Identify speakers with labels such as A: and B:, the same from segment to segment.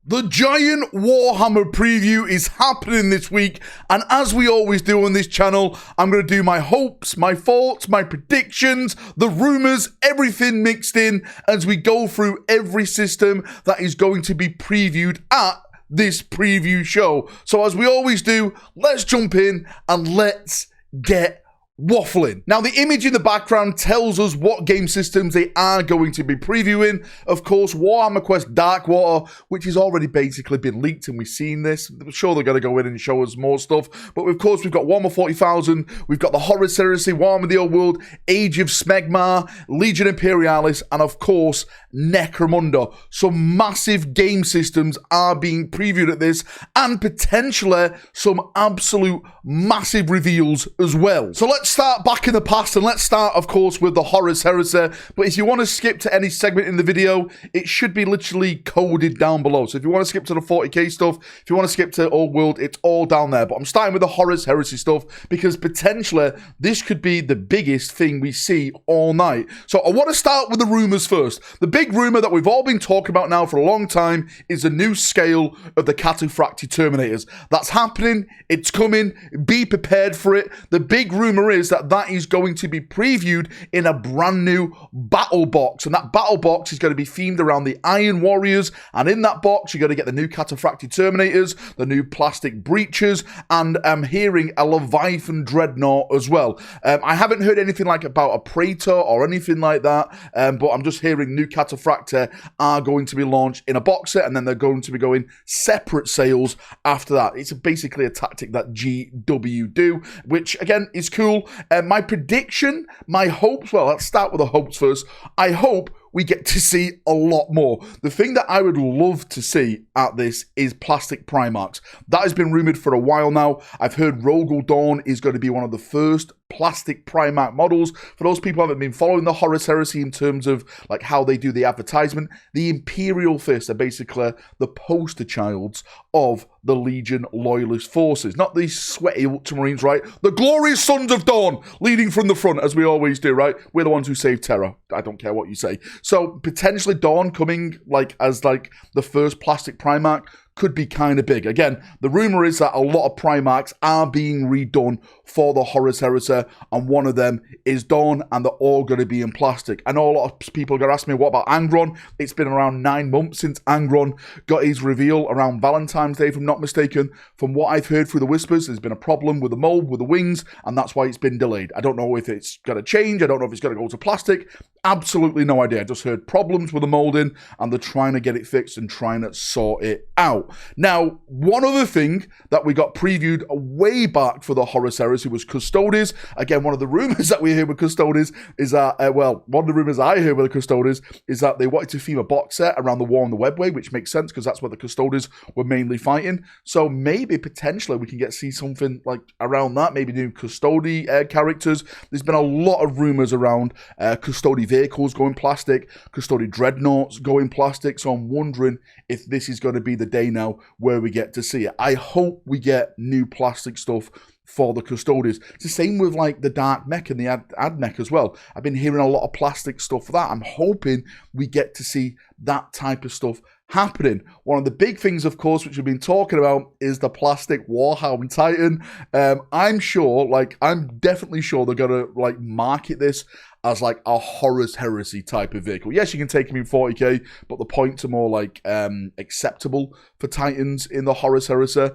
A: The giant Warhammer preview is happening this week, and as we always do on this channel, I'm going to do my hopes, my thoughts, my predictions, the rumours, everything mixed in as we go through every system that is going to be previewed at this preview show. So as we always do, let's jump in and let's get waffling. Now, the image in the background tells us what game systems they are going to be previewing. Of course, Warhammer Quest Darkwater, which has already basically been leaked, and we've seen this. I'm sure they're going to go in and show us more stuff. But of course, we've got Warhammer 40,000, we've got the Horus Heresy, Warhammer the Old World, Age of Smegma, Legion Imperialis, and of course, Necromunda. Some massive game systems are being previewed at this, and potentially some absolute massive reveals as well. So let's start back in the past, and let's start, of course, with the Horus Heresy. But if you want to skip to any segment in the video, it should be literally coded down below. So if you want to skip to the 40k stuff, if you want to skip to Old World, it's all down there. But I'm starting with the Horus Heresy stuff because potentially this could be the biggest thing we see all night. So I want to start with the rumors first. The big rumor that we've all been talking about now for a long time is the new scale of the Cataphractii Terminators. That's happening. It's coming. Be prepared for it. The big rumor is that is going to be previewed in a brand new battle box, and that battle box is going to be themed around the Iron Warriors, and in that box you're going to get the new Cataphractii Terminators, the new plastic breaches, and I'm hearing a Leviathan Dreadnought as well. I haven't heard anything like about a Praetor or anything like that, but I'm just hearing new Cataphractii are going to be launched in a box set, and then they're going to be going separate sales after that. It's basically a tactic that GW do, which again is cool. My prediction, my hopes, well, let's start with the hopes first. I hope we get to see a lot more. The thing that I would love to see at this is plastic Primarchs. That has been rumoured for a while now. I've heard Rogel Dawn is going to be one of the first plastic Primarch models. For those people who haven't been following the Horus Heresy in terms of like how they do the advertisement, the Imperial Fists are basically the poster childs of the Legion Loyalist forces. Not these sweaty Ultramarines, right? The glorious Sons of Dawn leading from the front, as we always do, right? We're the ones who save Terra. I don't care what you say. So potentially Dawn coming as the first plastic Primarch could be kind of big. Again, the rumor is that a lot of Primarchs are being redone for the Horus Heresy, and one of them is Dawn, and they're all going to be in plastic. I know a lot of people are going to ask me, what about Angron? It's been around 9 months since Angron got his reveal around Valentine's Day, if I'm not mistaken. From what I've heard through the whispers, there's been a problem with the mold, with the wings, and that's why it's been delayed. I don't know if it's going to change. I don't know if it's going to go to plastic. Absolutely no idea. I just heard problems with the molding, and they're trying to get it fixed and trying to sort it out. Now, one other thing that we got previewed way back for the Horus Heresy was Custodes. Again, one of the rumors that we hear with Custodes is that, one of the rumors I hear with the Custodes is that they wanted to theme a box set around the War on the Webway, which makes sense because that's where the Custodes were mainly fighting. So maybe potentially we can get to see something like around that, maybe new Custode characters. There's been a lot of rumors around Custode vehicles going plastic, Custode dreadnoughts going plastic. So I'm wondering if this is going to be the day now where we get to see it. I hope we get new plastic stuff for the Custodes. It's the same with like the Dark Mech and the Ad Mech as well. I've been hearing a lot of plastic stuff for that. I'm hoping we get to see that type of stuff happening. One of the big things, of course, which we've been talking about is the plastic Warhound Titan. I'm definitely sure they're gonna like market this as like a Horus Heresy type of vehicle. Yes, you can take them in 40k, but the points are more like acceptable for Titans in the Horus Heresy.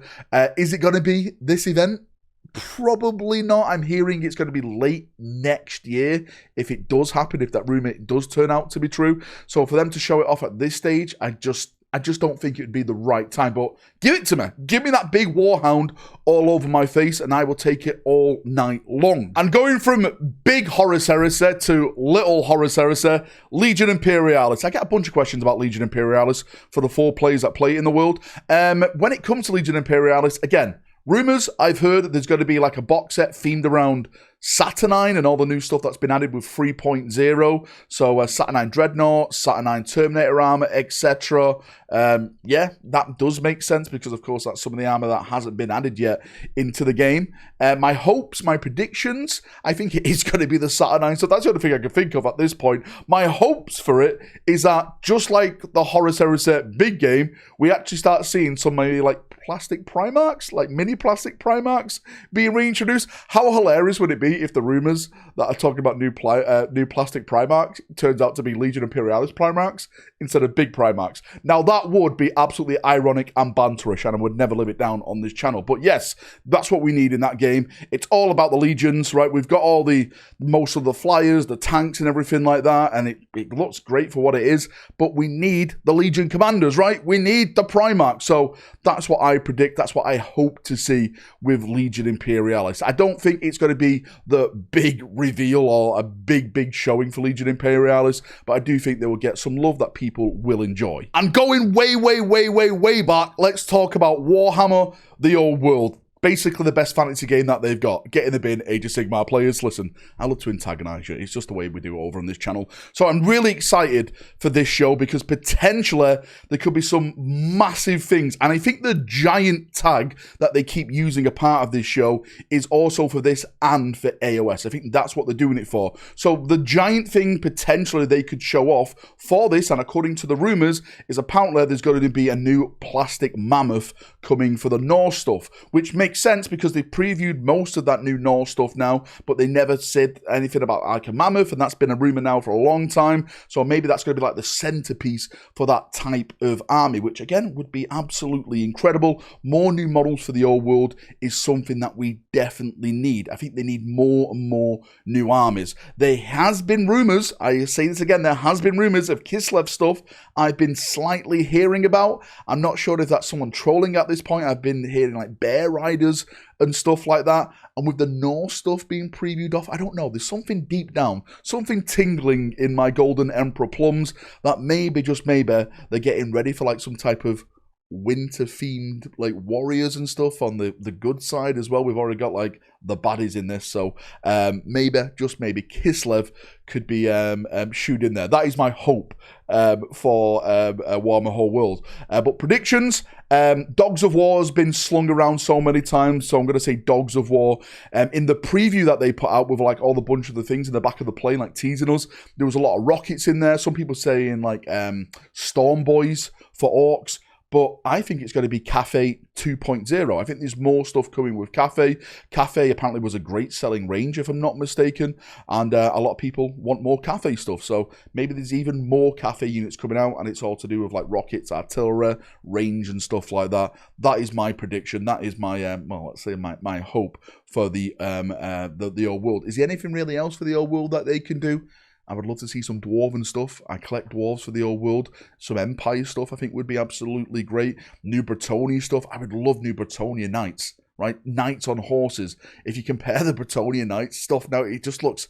A: Is it going to be this event? Probably not. I'm hearing it's going to be late next year if it does happen, if that rumor does turn out to be true. So for them to show it off at this stage, I just don't think it would be the right time. But give it to me. Give me that big Warhound all over my face, and I will take it all night long. And going from big Horus Heresy to little Horus Heresy, Legion Imperialis. I get a bunch of questions about Legion Imperialis for the 4 players that play it in the world. When it comes to Legion Imperialis, again, rumors, I've heard that there's going to be like a box set themed around Saturnine and all the new stuff that's been added with 3.0. So Saturnine Dreadnought, Saturnine Terminator armor, etc. Yeah, that does make sense because, of course, that's some of the armor that hasn't been added yet into the game. My hopes, my predictions, I think it is going to be the Saturnine stuff. That's the only thing I can think of at this point. My hopes for it is that, just like the Horus Heresy big game, we actually start seeing some maybe like plastic Primarchs, like mini plastic Primarchs being reintroduced. How hilarious would it be if the rumors that are talking about new plastic Primarchs turns out to be Legion Imperialis Primarchs instead of big Primarchs? Now that would be absolutely ironic and banterish, and I would never live it down on this channel. But yes, that's what we need in that game. It's all about the Legions, right? We've got all most of the flyers, the tanks and everything like that, and it looks great for what it is, but we need the Legion commanders, right? We need the Primarch. So that's what I predict. That's what I hope to see with Legion Imperialis. I don't think it's going to be the big reveal or a big showing for Legion Imperialis, but I do think they will get some love that people will enjoy. And going way back, let's talk about Warhammer, the old world. Basically the best fantasy game that they've got. Get in the bin, Age of Sigmar players. Listen, I love to antagonize you. It's just the way we do it over on this channel. So I'm really excited for this show because potentially there could be some massive things. And I think the giant tag that they keep using a part of this show is also for this and for AOS. I think that's what they're doing it for. So the giant thing potentially they could show off for this, and according to the rumors, is apparently there's going to be a new plastic mammoth coming for the Norse stuff, which makes sense because they previewed most of that new Norse stuff now, but they never said anything about like a mammoth, and that's been a rumor now for a long time. So maybe that's going to be like the centerpiece for that type of army, which again would be absolutely incredible. More new models for the old world is something that we definitely need. I think they need more and more new armies. There has been rumors, I say this again, there has been rumors of Kislev stuff I've been slightly hearing about. I'm not sure if that's someone trolling at this point. I've been hearing like Bear Riders and stuff like that, and with the Norse stuff being previewed off, I don't know, there's something deep down, something tingling in my Golden Emperor plums that maybe, just maybe, they're getting ready for like some type of winter themed like warriors and stuff on the good side as well. We've already got like the baddies in this, so maybe, just maybe, Kislev could be shoot in there. That is my hope for Warhammer Whole World. But predictions, Dogs of War has been slung around so many times, so I'm going to say Dogs of War. In the preview that they put out with like all the bunch of the things in the back of the plane, like teasing us, there was a lot of rockets in there. Some people saying like Storm Boys for orcs. But I think it's going to be Cafe 2.0. I think there's more stuff coming with Cafe. Cafe apparently was a great selling range, if I'm not mistaken. And a lot of people want more Cafe stuff. So maybe there's even more Cafe units coming out. And it's all to do with like rockets, artillery, range and stuff like that. That is my prediction. That is my, well, let's say my hope for the old world. Is there anything really else for the old world that they can do? I would love to see some dwarven stuff. I collect dwarves for the old world. Some Empire stuff I think would be absolutely great. New Bretonnia stuff. I would love new Bretonnia knights, right? Knights on horses. If you compare the Bretonnia knights stuff now, it just looks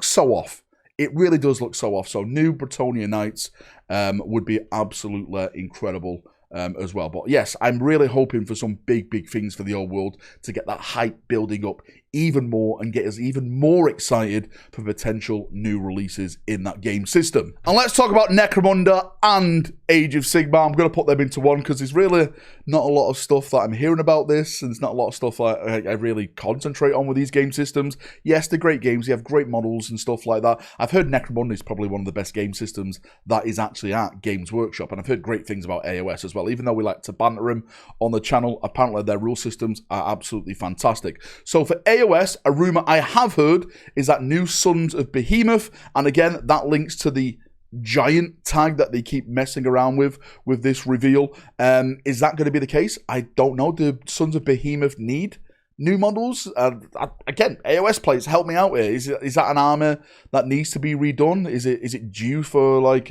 A: so off. It really does look so off. So new Bretonnia knights would be absolutely incredible as well. But yes, I'm really hoping for some big things for the old world to get that hype building up even more and get us even more excited for potential new releases in that game system. And let's talk about Necromunda and Age of Sigmar. I'm going to put them into one because there's really not a lot of stuff that I'm hearing about this, and there's not a lot of stuff I really concentrate on with these game systems. Yes, they're great games. You have great models and stuff like that. I've heard Necromunda is probably one of the best game systems that is actually at Games Workshop, and I've heard great things about AOS as well. Even though we like to banter them on the channel, apparently their rule systems are absolutely fantastic. So for AOS, a rumor I have heard is that new Sons of Behemoth, and again, that links to the giant tag that they keep messing around with this reveal. Is that going to be the case? I don't know. Do Sons of Behemoth need new models? Again, AOS players, help me out here. Is that an armor that needs to be redone? Is it due for like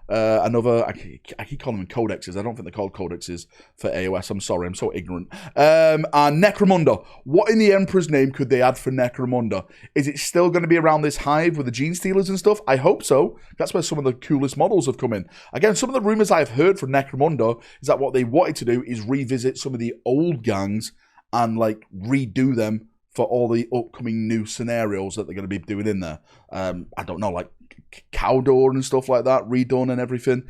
A: another? I keep calling them codexes. I don't think they're called codexes for AOS. I'm sorry, I'm so ignorant. And Necromunda. What in the Emperor's name could they add for Necromunda? Is it still going to be around this hive with the Gene Stealers and stuff? I hope so. That's where some of the coolest models have come in. Again, some of the rumors I've heard from Necromunda is that what they wanted to do is revisit some of the old gangs and like redo them for all the upcoming new scenarios that they're going to be doing in there. I don't know, like Cawdor and stuff like that, redone and everything.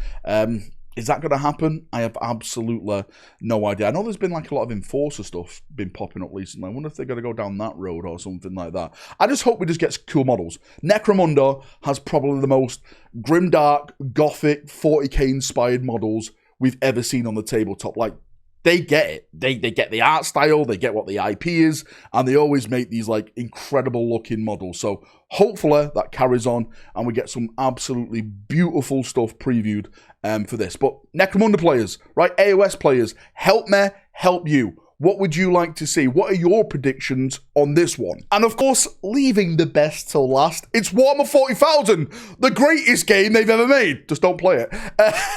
A: Is that going to happen? I have absolutely no idea. I know there's been like a lot of Enforcer stuff been popping up recently. I wonder if they're going to go down that road or something like that. I just hope we just get cool models. Necromunda has probably the most grimdark, gothic, 40k inspired models we've ever seen on the tabletop. Like, they get it. They get the art style, they get what the IP is, and they always make these like incredible looking models. So hopefully that carries on and we get some absolutely beautiful stuff previewed for this. But Necromunda players, right? AOS players, help me help you. What would you like to see? What are your predictions on this one? And of course, leaving the best till last, it's Warhammer 40,000, the greatest game they've ever made. Just don't play it.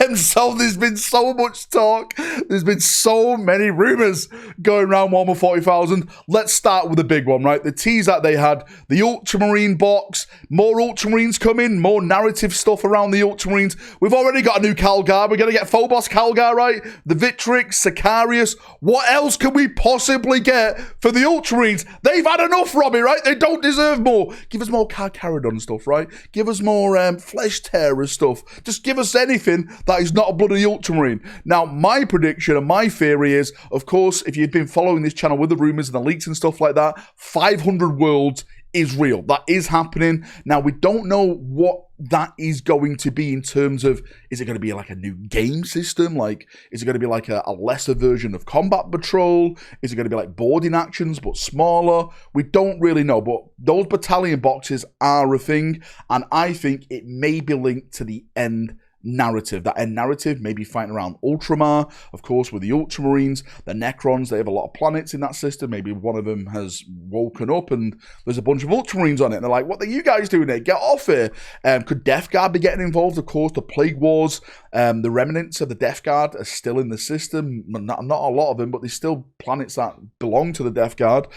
A: And so there's been so much talk. There's been so many rumors going around Warhammer 40,000. Let's start with the big one, right? The tease that they had, the Ultramarine box, more Ultramarines coming, more narrative stuff around the Ultramarines. We've already got a new Calgar. We're going to get Phobos Calgar, right? The Victrix, Sicarius. What else can we possibly get for the Ultramarines? They've had enough, Robbie, right? They don't deserve more. Give us more Carcharodon stuff, right? Give us more Flesh Terror stuff. Just give us anything that is not a bloody Ultramarine. Now, my prediction and my theory is, of course, if you've been following this channel with the rumors and the leaks and stuff like that, 500 worlds is real. That is happening. Now, we don't know what that is going to be in terms of, is it going to be like a new game system? Like, is it going to be like a lesser version of Combat Patrol? Is it going to be like boarding actions but smaller? We don't really know, but those battalion boxes are a thing, and I think it may be linked to the end narrative. That end narrative may be fighting around Ultramar, of course, with the Ultramarines, the Necrons. They have a lot of planets in that system. Maybe one of them has woken up and there's a bunch of Ultramarines on it, and they're like, what are you guys doing here? Get off here. Could Death Guard be getting involved? Of course, the Plague Wars, the remnants of the Death Guard are still in the system. Not a lot of them, but there's still planets that belong to the Death Guard,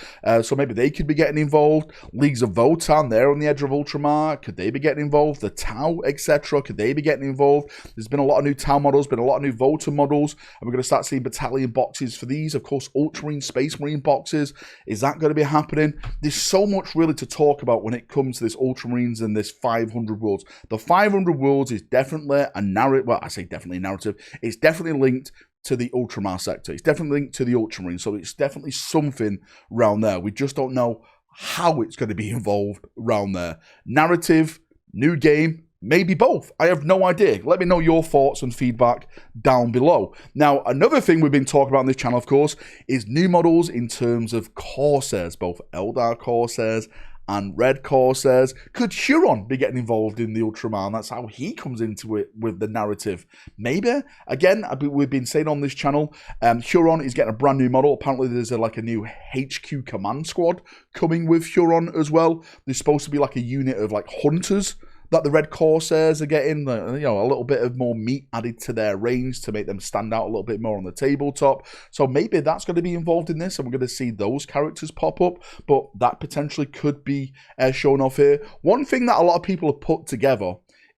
A: so maybe they could be getting involved. Leagues of Votann, they're on the edge of Ultramar. Could they be getting involved? The Tau, etc. Could they be getting involved? There's been a lot of new Tau models, been a lot of new Votann models, and we're going to start seeing battalion boxes for these. Of course, Ultramarine, Space Marine boxes. Is that going to be happening? There's so much really to talk about when it comes to this Ultramarines and this 500 worlds. The 500 worlds is definitely a narrative. Well, I say definitely a narrative. It's definitely linked to the Ultramar sector. It's definitely linked to the Ultramarine. So it's definitely something around there. We just don't know how it's going to be involved around there. Narrative, new game, maybe both. I have no idea. Let me know your thoughts and feedback down below. Now, another thing we've been talking about on this channel, of course, is new models in terms of Corsairs, both Eldar Corsairs and Red Corsairs. Could Huron be getting involved in the Ultramar? That's how he comes into it with the narrative. Maybe. Again, we've been saying on this channel, Huron is getting a brand new model. Apparently there's like a new HQ command squad coming with Huron as well. There's supposed to be like a unit of like hunters that the Red Corsairs are getting, you know, a little bit of more meat added to their range to make them stand out a little bit more on the tabletop. So maybe that's going to be involved in this, and we're going to see those characters pop up, but that potentially could be shown off here. One thing that a lot of people have put together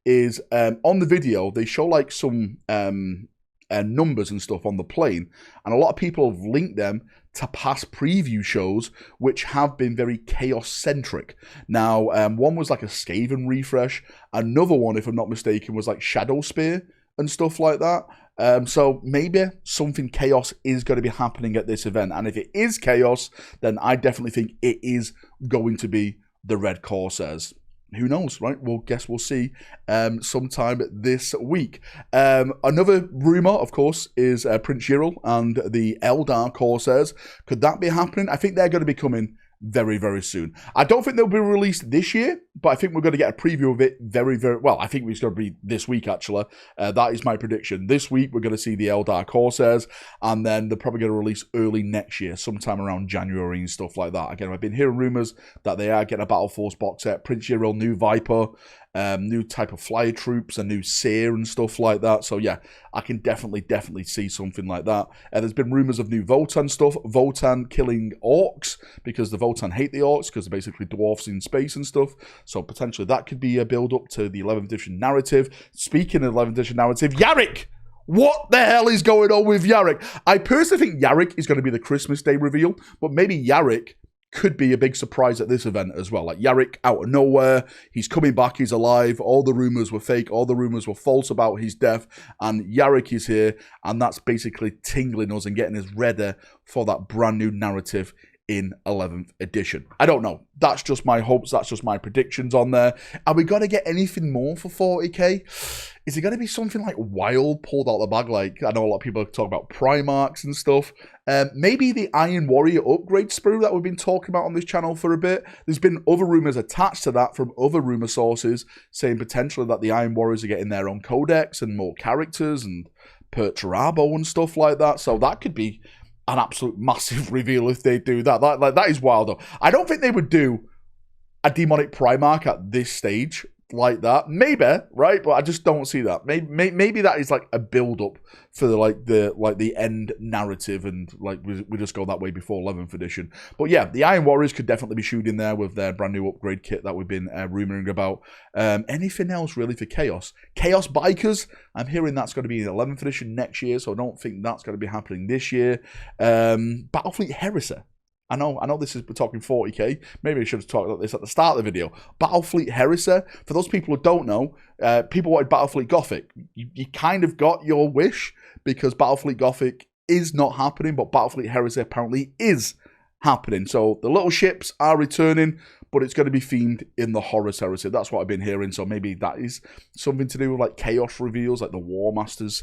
A: is on the video, they show like some numbers and stuff on the plane, and a lot of people have linked them to past preview shows which have been very chaos-centric. Now, one was like a Skaven refresh. Another one, if I'm not mistaken, was like Shadow Spear and stuff like that. So maybe something chaos is going to be happening at this event. And if it is chaos, then I definitely think it is going to be the Red Corsairs. Who knows, right? Well, guess we'll see sometime this week. Another rumor, of course, is Prince Yiril and the Eldar Corsairs. Could that be happening? I think they're going to be coming very, very soon. I don't think they'll be released this year, but I think we're going to get a preview of it very, very well. I think it's going to be this week, actually. That is my prediction. This week, we're going to see the Eldar Corsairs, and then they're probably going to release early next year, sometime around January and stuff like that. Again, I've been hearing rumors that they are getting a Battle Force box set, Prince Yiril, new Viper, new type of flyer troops, a new Seer and stuff like that. So yeah, I can definitely see something like that. There's been rumors of new Votann stuff, Votann killing orcs, because the Votann hate the orcs, because they're basically dwarfs in space and stuff. So potentially that could be a build up to the 11th edition narrative. Speaking of 11th edition narrative, Yarrick! What the hell is going on with Yarrick? I personally think Yarrick is going to be the Christmas Day reveal, but maybe Yarrick could be a big surprise at this event as well. Like Yarrick out of nowhere, he's coming back, he's alive. All the rumors were fake, all the rumors were false about his death, and Yarrick is here, and that's basically tingling us and getting us ready for that brand new narrative in 11th edition. I don't know. That's just my hopes. That's just my predictions on there. Are we going to get anything more for 40k? Is it going to be something like wild pulled out the bag? Like, I know a lot of people talk about Primarchs and stuff. Maybe the Iron Warrior upgrade sprue that we've been talking about on this channel for a bit. There's been other rumors attached to that from other rumor sources saying potentially that the Iron Warriors are getting their own codex and more characters and Perturabo and stuff like that. So that could be an absolute massive reveal if they do that. That is wild though. I don't think they would do a demonic Primarch at this stage like that. Maybe, right? But I just don't see that. Maybe that is like a build up for the end narrative, and like we just go that way before 11th edition. But yeah, the Iron Warriors could definitely be shooting there with their brand new upgrade kit that we've been rumoring about. Anything else really for Chaos? Chaos Bikers, I'm hearing that's going to be in 11th edition next year, so I don't think that's going to be happening this year. Battlefleet Heresy. I know we're talking 40k. Maybe I should have talked about this at the start of the video. Battlefleet Heresy, for those people who don't know, people wanted Battlefleet Gothic. You kind of got your wish, because Battlefleet Gothic is not happening, but Battlefleet Heresy apparently is happening. So the little ships are returning, but it's going to be themed in the Horus Heresy. That's what I've been hearing, so maybe that is something to do with like Chaos reveals, like the War Masters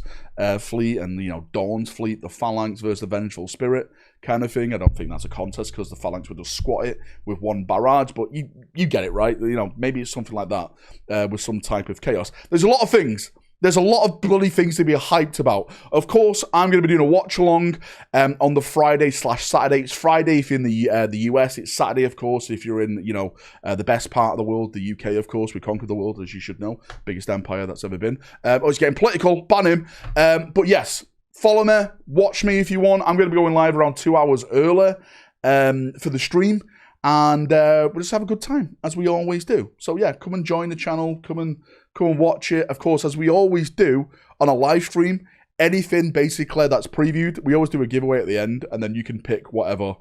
A: fleet and, you know, Dawn's fleet, the Phalanx versus the Vengeful Spirit kind of thing. I don't think that's a contest because the Phalanx would just squat it with one barrage, but you get it, right? You know, maybe it's something like that with some type of Chaos. There's a lot of things. There's a lot of bloody things to be hyped about. Of course, I'm going to be doing a watch-along on the Friday/Saturday. It's Friday if you're in the US. It's Saturday, of course, if you're in, you know, the best part of the world, the UK, of course. We conquered the world, as you should know. Biggest empire that's ever been. I was getting political. Ban him. But yes, follow me. Watch me if you want. I'm going to be going live around 2 hours early for the stream. And we'll just have a good time, as we always do. So yeah, come and join the channel. Come and watch it. Of course, as we always do on a live stream, anything basically that's previewed, we always do a giveaway at the end, and then you can pick whatever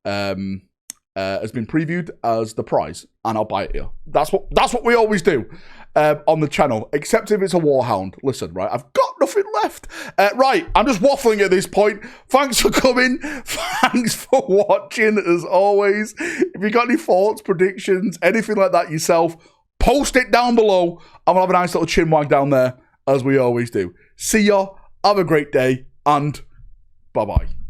A: has been previewed as the prize, and I'll buy it here. That's what we always do on the channel, except if it's a Warhound. Listen, right, I've got nothing left. Right, I'm just waffling at this point. Thanks for coming. Thanks for watching, as always. If you got any thoughts, predictions, anything like that yourself, post it down below. I'm going to have a nice little chin wag down there, as we always do. See ya, have a great day, and bye-bye.